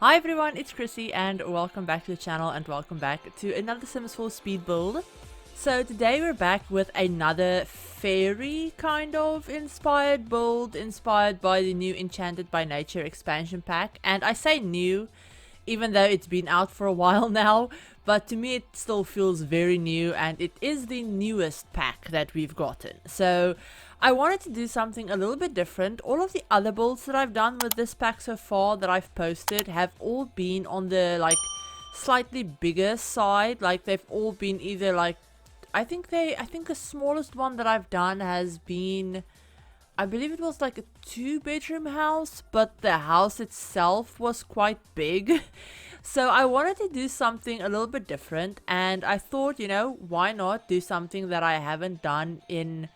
Hi everyone, it's Chrissie and welcome back to the channel and welcome back to another Sims 4 speed build. So today we're back with another fairy kind of inspired build, inspired by the new Enchanted by Nature expansion pack. And I say new, even though it's been out for a while now, but to me it still feels very new and it is the newest pack that we've gotten. So I wanted to do something a little bit different. All of the other builds that I've done with this pack so far that I've posted have all been on the slightly bigger side. Like they've all been either I think the smallest one that I've done has been, I believe it was like a 2-bedroom house, but the house itself was quite big. So I wanted to do something a little bit different, and I thought, you know, why not do something that I haven't done in,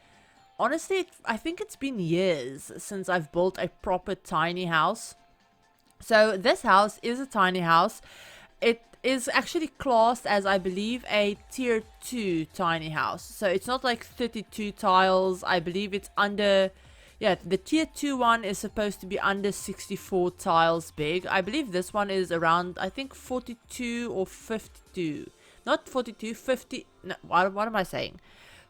honestly, I think it's been years since I've built a proper tiny house. So this house is a tiny house. It is actually classed as, I believe, a tier 2 tiny house. So it's not like 32 tiles. I believe it's under, yeah, the tier 2 one is supposed to be under 64 tiles big. I believe this one is around, I think, 42 or 52. Not 42, 50, no, what am I saying?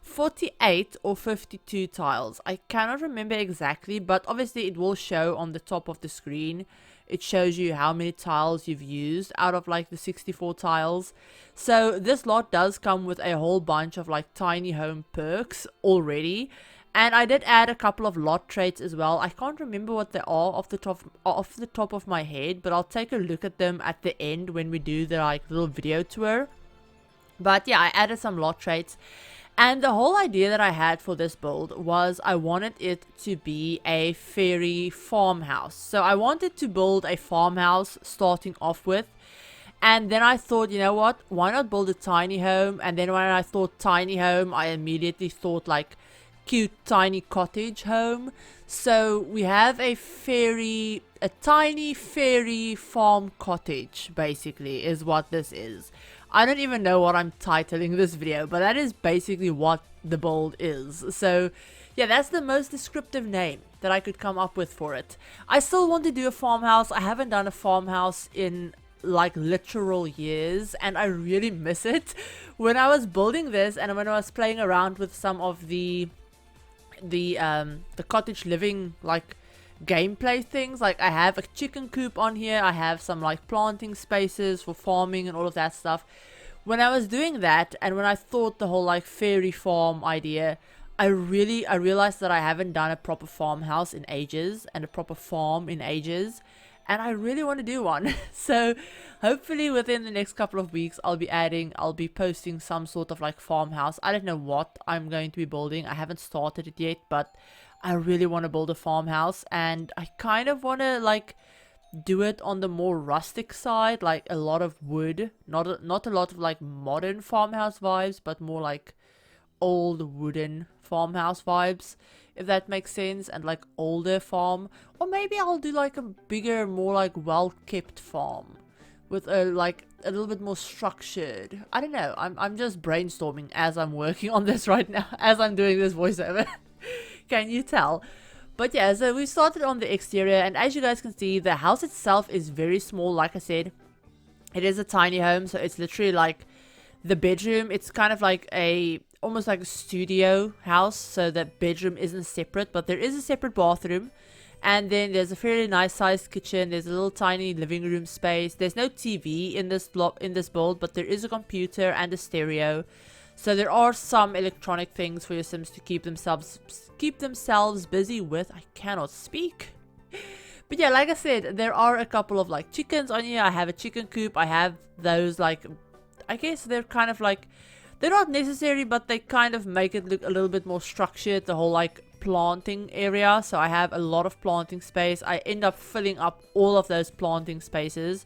48 or 52 tiles. I cannot remember exactly, but obviously it will show on the top of the screen. It shows you how many tiles you've used out of like the 64 tiles. So this lot does come with a whole bunch of like tiny home perks already. And I did add a couple of lot traits as well. I can't remember what they are off the top of my head, but I'll take a look at them at the end when we do the like little video tour. But yeah, I added some lot traits. And the whole idea that I had for this build was I wanted it to be a fairy farmhouse. So I wanted to build a farmhouse starting off with. And then I thought, you know what, why not build a tiny home? And then when I thought tiny home, I immediately thought like cute tiny cottage home. So we have a tiny fairy farm cottage, basically, is what this is. I don't even know what I'm titling this video, but that is basically what the build is. So yeah, that's the most descriptive name that I could come up with for it. I still want to do a farmhouse. I haven't done a farmhouse in like literal years, and I really miss it. When I was building this and when I was playing around with some of the cottage living like gameplay things, like I have a chicken coop on here, I have some like planting spaces for farming and all of that stuff. When I was doing that and when I thought the whole like fairy farm idea, I realized that I haven't done a proper farmhouse in ages and a proper farm in ages, and I really want to do one. So hopefully within the next couple of weeks I'll be posting some sort of like farmhouse. I don't know what I'm going to be building. I haven't started it yet, but I really want to build a farmhouse, and I kind of want to like do it on the more rustic side, like a lot of wood, not a lot of like modern farmhouse vibes, but more like old wooden farmhouse vibes, if that makes sense, and like older farm. Or maybe I'll do like a bigger, more like well-kept farm with a little bit more structured. I don't know, I'm just brainstorming as I'm working on this right now, as I'm doing this voiceover. Can you tell? But yeah, so we started on the exterior, and as you guys can see, the house itself is very small. Like I said, it is a tiny home, so it's literally like the bedroom. It's kind of like almost like a studio house, so that bedroom isn't separate, but there is a separate bathroom. And then there's a fairly nice sized kitchen. There's a little tiny living room space. There's no TV in this build, but there is a computer and a stereo. So there are some electronic things for your Sims to keep themselves busy with. I cannot speak. But yeah, like I said, there are a couple of like chickens on here. I have a chicken coop. I have those like, I guess they're kind of like, they're not necessary, but they kind of make it look a little bit more structured, the whole like planting area. So I have a lot of planting space. I end up filling up all of those planting spaces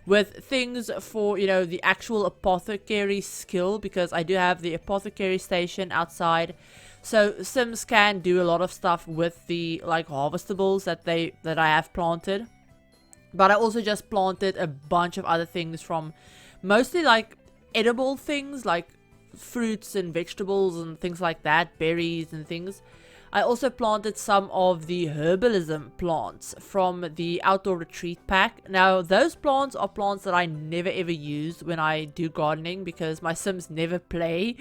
with things for, you know, the actual apothecary skill, because I do have the apothecary station outside. So Sims can do a lot of stuff with the like harvestables that I have planted. But I also just planted a bunch of other things, from mostly like edible things like fruits and vegetables and things like that, berries and things. I also planted some of the herbalism plants from the outdoor retreat pack. Now those plants are plants that I never ever use when I do gardening because my Sims never play.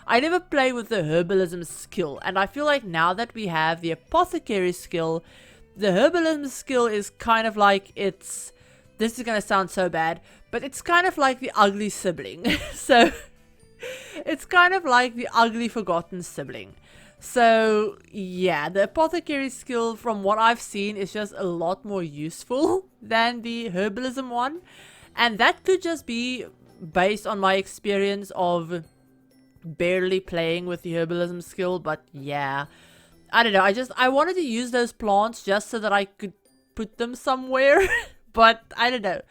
I never play with the herbalism skill, and I feel like now that we have the apothecary skill, the herbalism skill is kind of like this is gonna sound so bad, but it's kind of like the ugly sibling. So it's kind of like the ugly forgotten sibling. So yeah, the apothecary skill from what I've seen is just a lot more useful than the herbalism one. And that could just be based on my experience of barely playing with the herbalism skill. But yeah, I don't know. I wanted to use those plants just so that I could put them somewhere. But I don't know.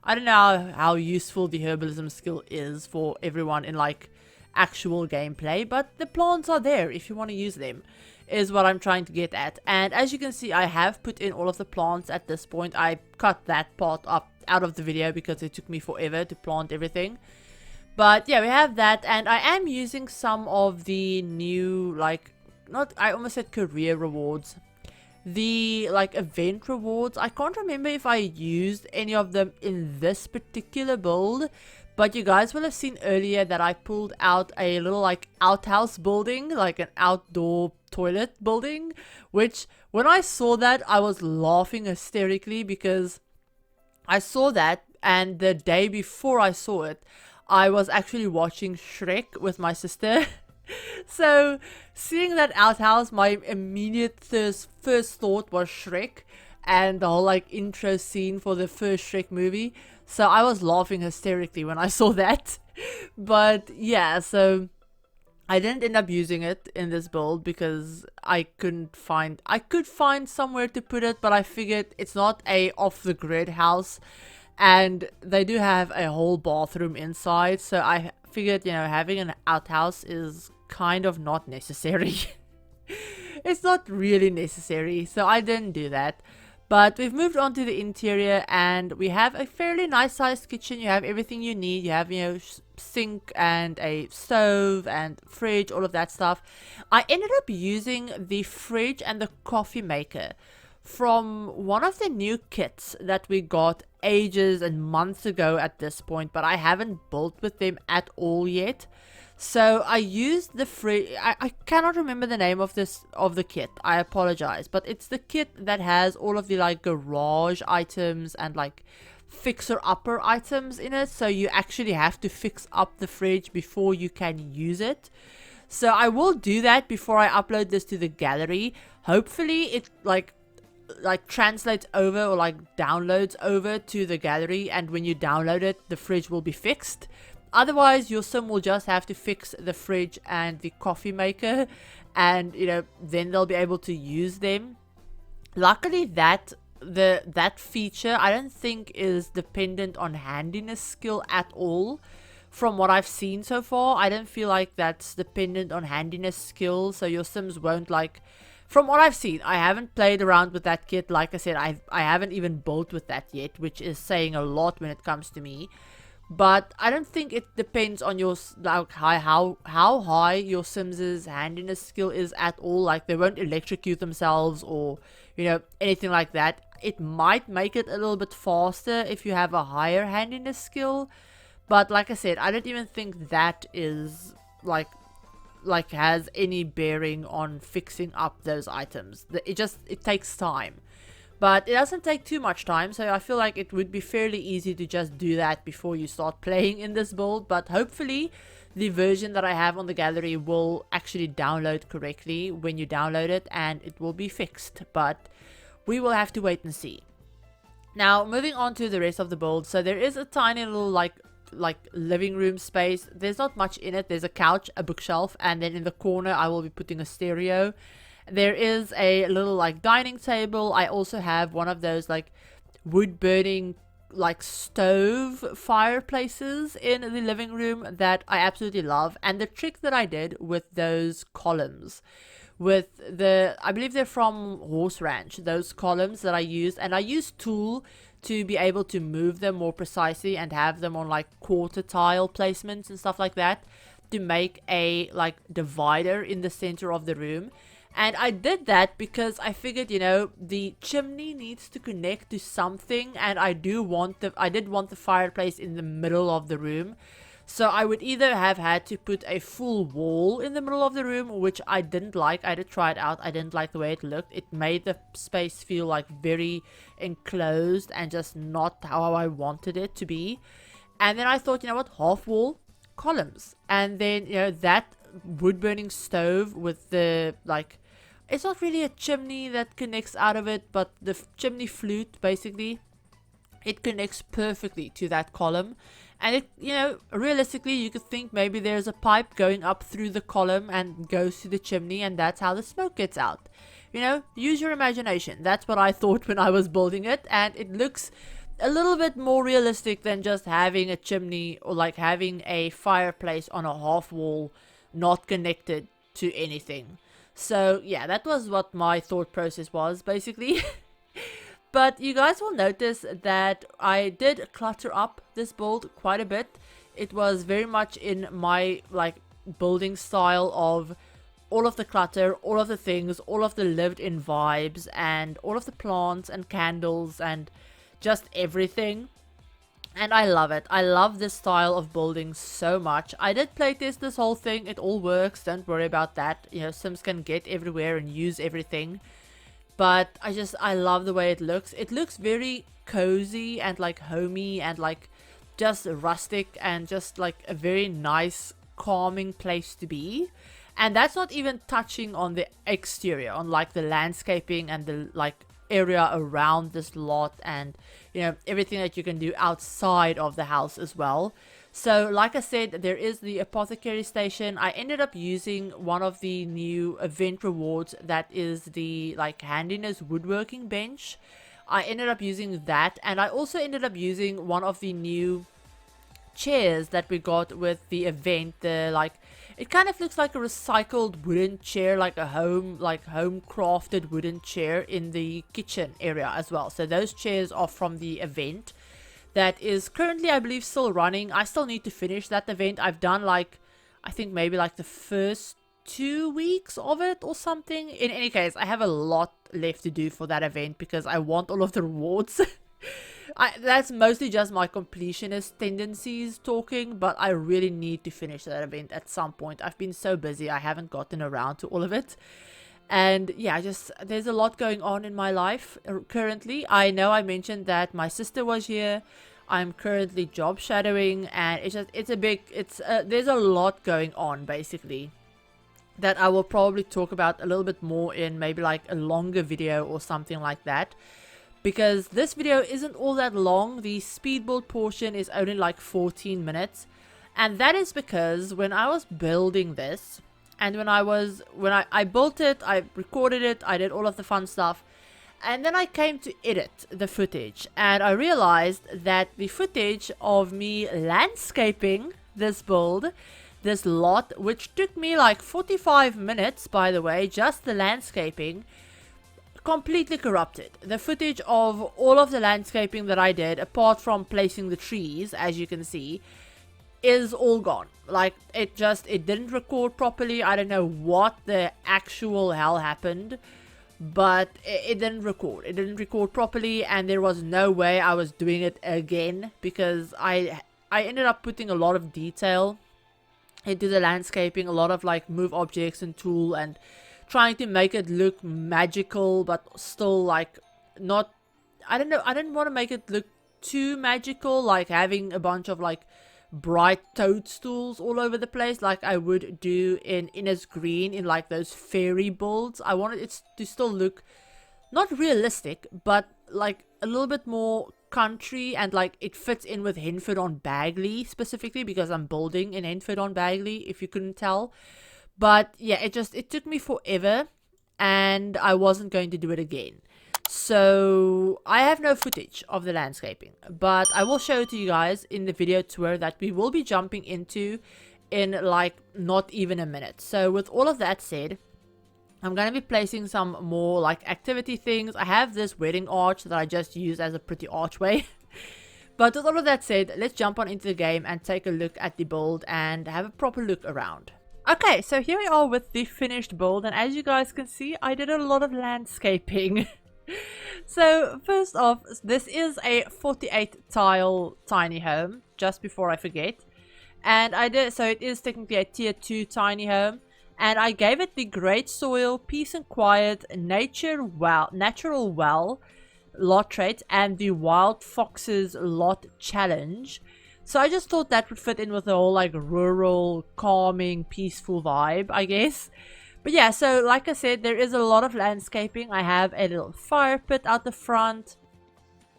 I don't know how useful the herbalism skill is for everyone in like actual gameplay, but the plants are there if you want to use them, is what I'm trying to get at. And as you can see, I have put in all of the plants at this point. I cut that part up out of the video because it took me forever to plant everything. But yeah, we have that, and I am using some of the new, like, I almost said career rewards, the like event rewards. I can't remember if I used any of them in this particular build, but you guys will have seen earlier that I pulled out a little like outhouse building, like an outdoor toilet building, which when I saw that I was laughing hysterically because I saw that, and the day before I saw it I was actually watching Shrek with my sister. So seeing that outhouse, my immediate first thought was Shrek and the whole like intro scene for the first Shrek movie. So I was laughing hysterically when I saw that. But yeah, so I didn't end up using it in this build because I could find somewhere to put it, but I figured it's not a off the grid house and they do have a whole bathroom inside, so I figured, you know, having an outhouse is kind of not necessary. It's not really necessary, so I didn't do that. But we've moved on to the interior, and we have a fairly nice sized kitchen. You have everything you need. You have, you know, sink and a stove and fridge, all of that stuff. I ended up using the fridge and the coffee maker from one of the new kits that we got ages and months ago at this point, but I haven't built with them at all yet. So I used the fridge. I cannot remember the name of the kit. I apologize, but it's the kit that has all of the like garage items and like fixer-upper items in it. So you actually have to fix up the fridge before you can use it. So I will do that before I upload this to the gallery. Hopefully it like translates over or like downloads over to the gallery, and when you download it, the fridge will be fixed. Otherwise, your sim will just have to fix the fridge and the coffee maker, and you know, then they'll be able to use them. Luckily, that feature I don't think is dependent on handiness skill at all. From what I've seen so far, I don't feel like that's dependent on handiness skill, so your sims won't like. From what I've seen, I haven't played around with that kit. Like I said, I haven't even built with that yet, which is saying a lot when it comes to me. But I don't think it depends on your like how high your Sims' handiness skill is at all. Like they won't electrocute themselves or, you know, anything like that. It might make it a little bit faster if you have a higher handiness skill. But like I said, I don't even think that is like has any bearing on fixing up those items. It takes time. But it doesn't take too much time, so I feel like it would be fairly easy to just do that before you start playing in this build. But hopefully the version that I have on the gallery will actually download correctly when you download it, and it will be fixed. But we will have to wait and see. Now, moving on to the rest of the build. So there is a tiny little like living room space. There's not much in it. There's a couch, a bookshelf, and then in the corner I will be putting a stereo. There is a little like dining table. I also have one of those like wood burning like stove fireplaces in the living room that I absolutely love. And the trick that I did with those columns, I believe they're from Horse Ranch, those columns that I used, and I used tool to be able to move them more precisely and have them on like quarter tile placements and stuff like that to make a like divider in the center of the room. And I did that because I figured, you know, the chimney needs to connect to something, and I did want the fireplace in the middle of the room. So I would either have had to put a full wall in the middle of the room, which I didn't like. I did try it out. I didn't like the way it looked. It made the space feel like very enclosed and just not how I wanted it to be. And then I thought, you know what, half wall, columns. And then, you know, that wood burning stove with the, like, it's not really a chimney that connects out of it, but the chimney flute, basically, it connects perfectly to that column. And it, you know, realistically, you could think maybe there's a pipe going up through the column and goes to the chimney, and that's how the smoke gets out. You know, use your imagination. That's what I thought when I was building it, and it looks a little bit more realistic than just having a chimney or like having a fireplace on a half wall not connected to anything. So yeah, that was what my thought process was, basically. But you guys will notice that I did clutter up this build quite a bit. It was very much in my like building style of all of the clutter, all of the things, all of the lived in vibes, and all of the plants and candles and just everything. And I love it. I love this style of building so much. I did playtest this whole thing. It all works. Don't worry about that. You know, Sims can get everywhere and use everything. But I love the way it looks. It looks very cozy and like homey and like just rustic and just like a very nice, calming place to be. And that's not even touching on the exterior, on like the landscaping and the like area around this lot, and you know, everything that you can do outside of the house as well. So like I said, there is the apothecary station. I ended up using one of the new event rewards, that is the like handiness woodworking bench. I ended up using that, and I also ended up using one of the new chairs that we got with the event. The like, it kind of looks like a recycled wooden chair, like a home crafted wooden chair in the kitchen area as well. So those chairs are from the event that is currently, I believe, still running. I still need to finish that event. I've done like, I think maybe like the first 2 weeks of it or something. In any case, I have a lot left to do for that event because I want all of the rewards. That's mostly just my completionist tendencies talking, but I really need to finish that event at some point. I've been so busy, I haven't gotten around to all of it. And yeah, there's a lot going on in my life currently. I know I mentioned that my sister was here. I'm currently job shadowing, and there's a lot going on basically that I will probably talk about a little bit more in maybe like a longer video or something like that. Because this video isn't all that long. The speed build portion is only like 14 minutes. And that is because when I was building this, and when I built it, I recorded it, I did all of the fun stuff, and then I came to edit the footage, and I realized that the footage of me landscaping this build, this lot, which took me like 45 minutes, by the way, just the landscaping, completely corrupted. The footage of all of the landscaping that I did, apart from placing the trees, as you can see, is all gone. Like, it didn't record properly. I don't know what the actual hell happened, but it didn't record. It didn't record properly, and there was no way I was doing it again, because I ended up putting a lot of detail into the landscaping, a lot of like move objects and tool, and trying to make it look magical, but still like not, I don't know, I didn't want to make it look too magical, like having a bunch of like bright toadstools all over the place like I would do in Innis Green in like those fairy builds. I wanted it to still look not realistic, but like a little bit more country, and like it fits in with Henford-on-Bagley specifically, because I'm building in Henford-on-Bagley, if you couldn't tell. But yeah, it took me forever, and I wasn't going to do it again. So I have no footage of the landscaping, but I will show it to you guys in the video tour that we will be jumping into in like not even a minute. So with all of that said, I'm going to be placing some more like activity things. I have this wedding arch that I just use as a pretty archway. But with all of that said, let's jump on into the game and take a look at the build and have a proper look around. Okay, so here we are with the finished build, and as you guys can see, I did a lot of landscaping. So first off, this is a 48 tile tiny home, just before I forget. And so it is technically a tier 2 tiny home. And I gave it the Great Soil, Peace and Quiet, Natural Well lot trait, and the Wild Foxes lot challenge. So I just thought that would fit in with the whole like rural, calming, peaceful vibe, I guess. But yeah, so like I said, there is a lot of landscaping. I have a little fire pit out the front.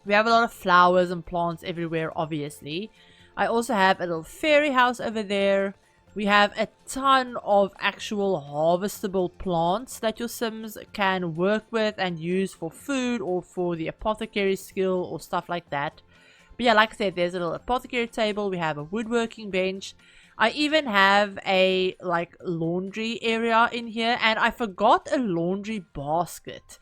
We have a lot of flowers and plants everywhere, obviously. I also have a little fairy house over there. We have a ton of actual harvestable plants that your Sims can work with and use for food or for the apothecary skill or stuff like that. But yeah, like I said, there's a little apothecary table. We have a woodworking bench. I even have a like laundry area in here, and I forgot a laundry basket.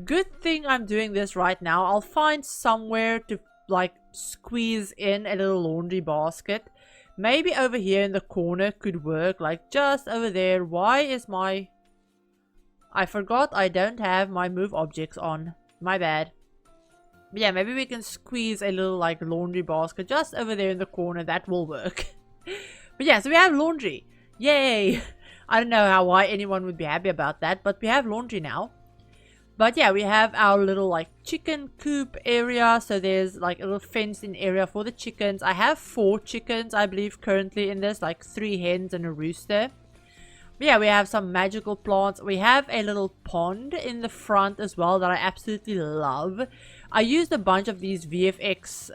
Good thing I'm doing this right now. I'll find somewhere to like squeeze in a little laundry basket. Maybe over here in the corner could work, like just over there. Why is my... I forgot I don't have my move objects on. My bad. But yeah, maybe we can squeeze a little like laundry basket just over there in the corner. That will work. But yeah, so we have laundry. Yay! I don't know why anyone would be happy about that, but we have laundry now. But yeah, we have our little like chicken coop area. So there's like a little fenced in area for the chickens. I have 4 chickens, I believe, currently in this, like 3 hens and a rooster. But yeah, we have some magical plants. We have a little pond in the front as well that I absolutely love. I used a bunch of these VFX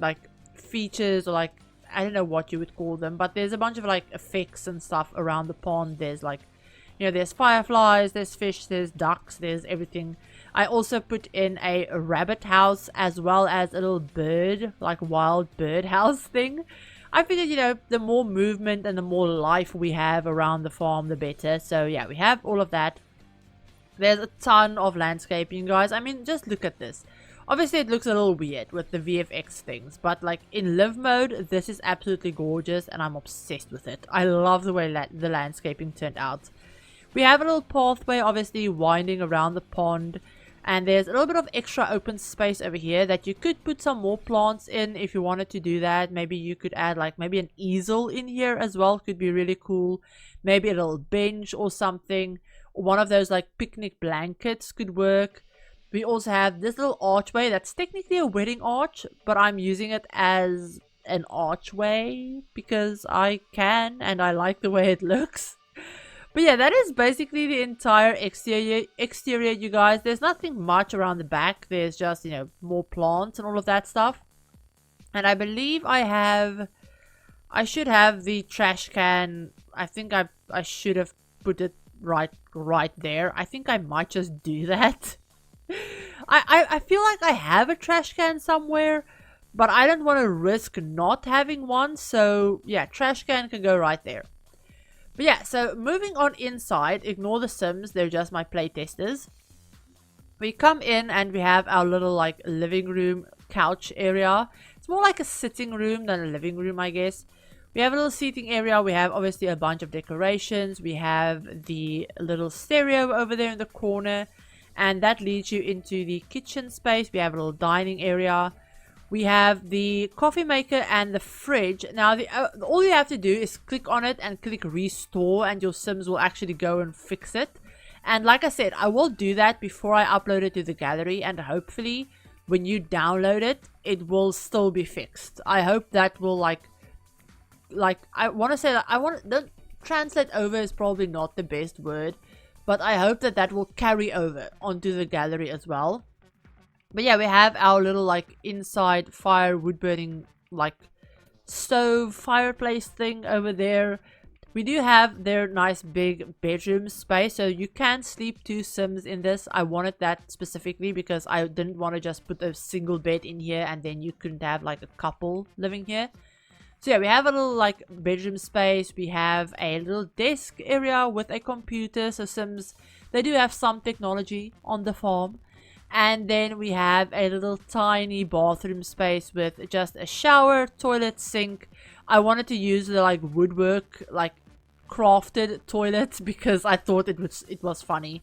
like features, or like, I don't know what you would call them, but there's a bunch of like effects and stuff around the pond. There's like, you know, there's fireflies, there's fish, there's ducks, there's everything. I also put in a rabbit house as well as a little bird, like wild bird house thing. I figured, you know, the more movement and the more life we have around the farm, the better. So yeah, we have all of that. There's a ton of landscaping, guys. I mean, just look at this. Obviously, it looks a little weird with the VFX things, but like in live mode, this is absolutely gorgeous and I'm obsessed with it. I love the way the landscaping turned out. We have a little pathway, obviously, winding around the pond. And there's a little bit of extra open space over here that you could put some more plants in if you wanted to do that. Maybe you could add like maybe an easel in here as well. Could be really cool. Maybe a little bench or something. One of those like picnic blankets could work. We also have this little archway that's technically a wedding arch, but I'm using it as an archway because I can and I like the way it looks. But yeah, that is basically the entire exterior, you guys. There's nothing much around the back. There's just, you know, more plants and all of that stuff. And I believe I should have the trash can. I think I should have put it right there. I think I might just do that. I feel like I have a trash can somewhere, but I don't want to risk not having one. So yeah, trash can can go right there. But yeah, so moving on inside, ignore the Sims, they're just my playtesters. We come in and we have our little like living room couch area. It's more like a sitting room than a living room, I guess. We have a little seating area. We have obviously a bunch of decorations. We have the little stereo over there in the corner, and that leads you into the kitchen space. We have a little dining area. We have the coffee maker and the fridge. Now, all you have to do is click on it and click restore, and your Sims will actually go and fix it. And like I said, I will do that before I upload it to the gallery, and hopefully when you download it, it will still be fixed. I hope that will I want to say that the translate over is probably not the best word, but I hope that that will carry over onto the gallery as well. But yeah, we have our little like inside fire wood burning like stove fireplace thing over there. We do have their nice big bedroom space, so you can sleep 2 Sims in this. I wanted that specifically because I didn't want to just put a single bed in here and then you couldn't have like a couple living here. So yeah, we have a little like bedroom space. We have a little desk area with a computer. So Sims, they do have some technology on the farm. And then we have a little tiny bathroom space with just a shower, toilet, sink. I wanted to use the like woodwork like crafted toilet because I thought it was funny.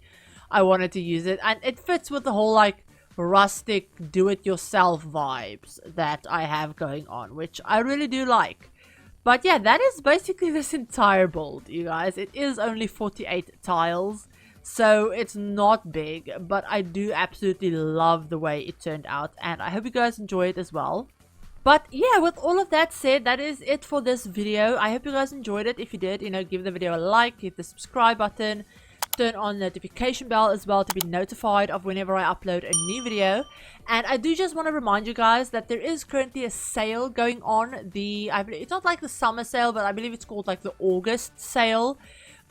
I wanted to use it, and it fits with the whole like rustic do-it-yourself vibes that I have going on, which I really do like. But yeah, that is basically this entire build, you guys. It is only 48 tiles, so it's not big, but I do absolutely love the way it turned out, and I hope you guys enjoy it as well. But yeah, with all of that said, that is it for this video. I hope you guys enjoyed it. If you did, you know, give the video a like, hit the subscribe button, turn on the notification bell as well to be notified of whenever I upload a new video. And I do just want to remind you guys that there is currently a sale going on. It's not like the summer sale, but I believe it's called like the August sale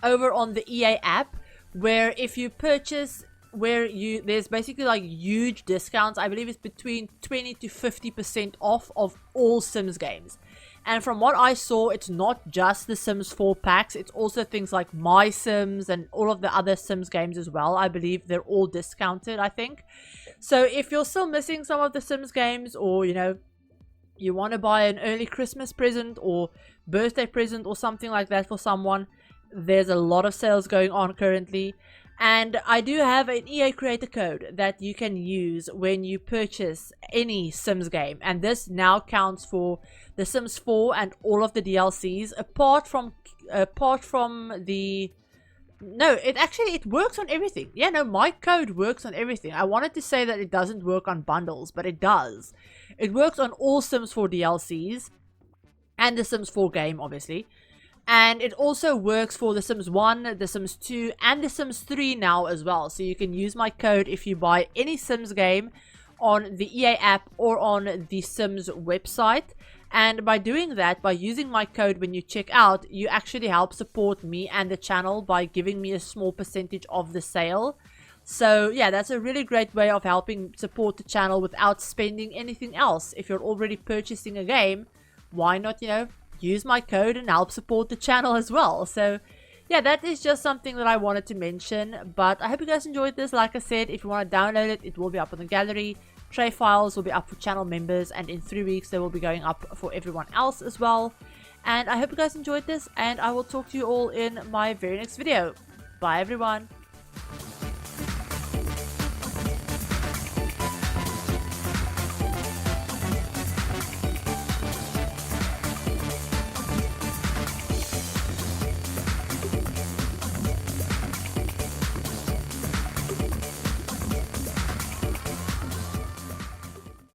over on the EA app, where if you purchase there's basically like huge discounts. I believe it's between 20 to 50% off of all Sims games. And from what I saw, it's not just the Sims 4 packs, it's also things like My Sims and all of the other Sims games as well. I believe they're all discounted, I think. So if you're still missing some of the Sims games, or you know, you want to buy an early Christmas present or birthday present or something like that for someone, there's a lot of sales going on currently. And I do have an EA creator code that you can use when you purchase any Sims game, and this now counts for the Sims 4 and all of the DLCs apart from the it works on everything. Yeah, no, my code works on everything. I wanted to say that it doesn't work on bundles, but it does. It works on all Sims 4 DLCs and the Sims 4 game, obviously. And it also works for The Sims 1, The Sims 2, and The Sims 3 now as well. So you can use my code if you buy any Sims game on the EA app or on the Sims website. And by doing that, by using my code when you check out, you actually help support me and the channel by giving me a small percentage of the sale. So yeah, that's a really great way of helping support the channel without spending anything else. If you're already purchasing a game, why not, you know, use my code and help support the channel as well. So yeah, that is just something that I wanted to mention. But I hope you guys enjoyed this. Like I said, if you want to download it, it will be up on the gallery. Tray files will be up for channel members, and in 3 weeks they will be going up for everyone else as well. And I hope you guys enjoyed this, and I will talk to you all in my very next video. Bye everyone.